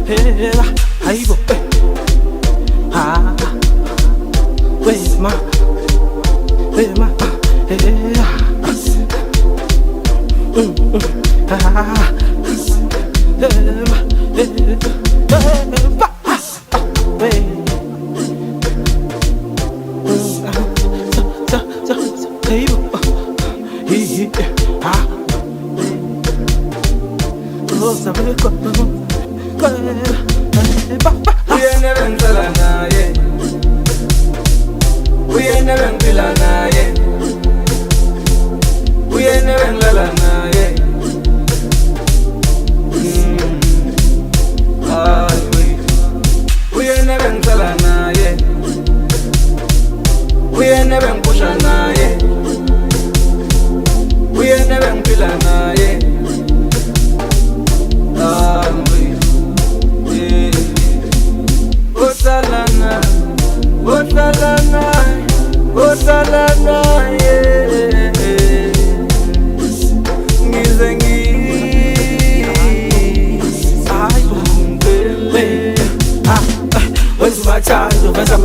Aibo, wait, ma,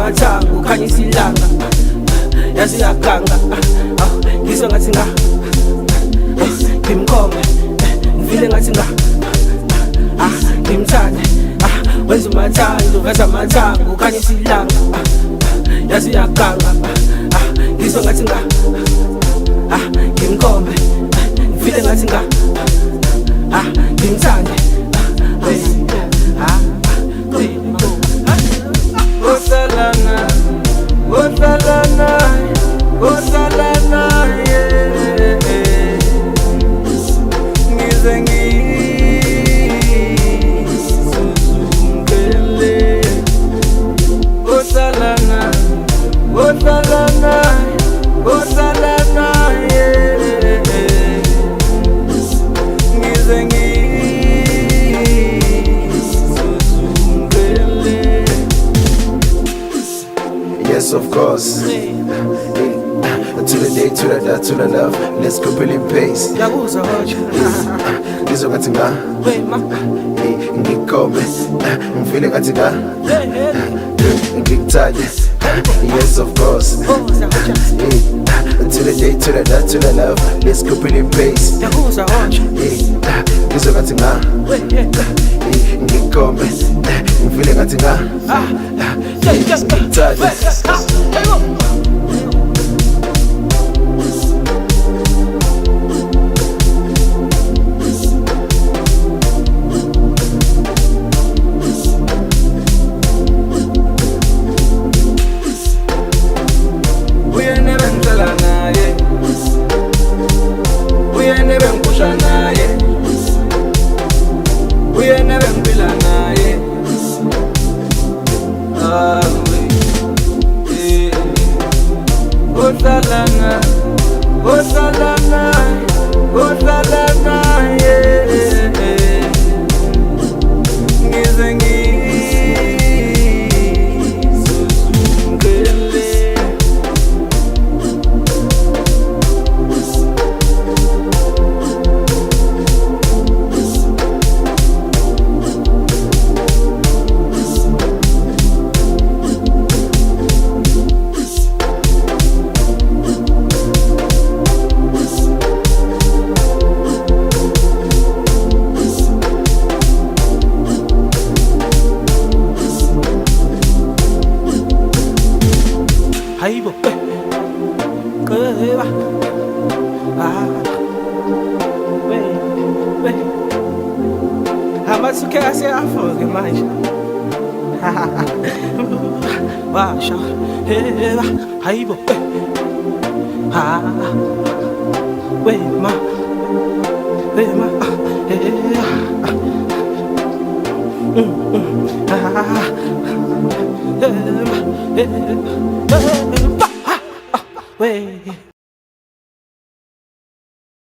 mathangu khanya isilanga yazi yakanga ngizwe ngathi nga ngimkhombe ngivile ngathi nga ngimthande wenza umathando veza mathangu khanya isilanga yazi yakanga ngizwe ngathi nga ngimkhombe ngivile ngathi nga ngimthande Yes, of course. To the day, to the dot, to the love. Let's go really pace. This is what I ngikhobe ngivile ngathi nga ngikuthande. Yes, of course. To the day, to the dot, to the love. Let's go really pace. This is what I ngikhobe ngivile ngathi nga ngikuthande. Aibo, Hamasuke asiafoge manje. Washa, aibo, wait.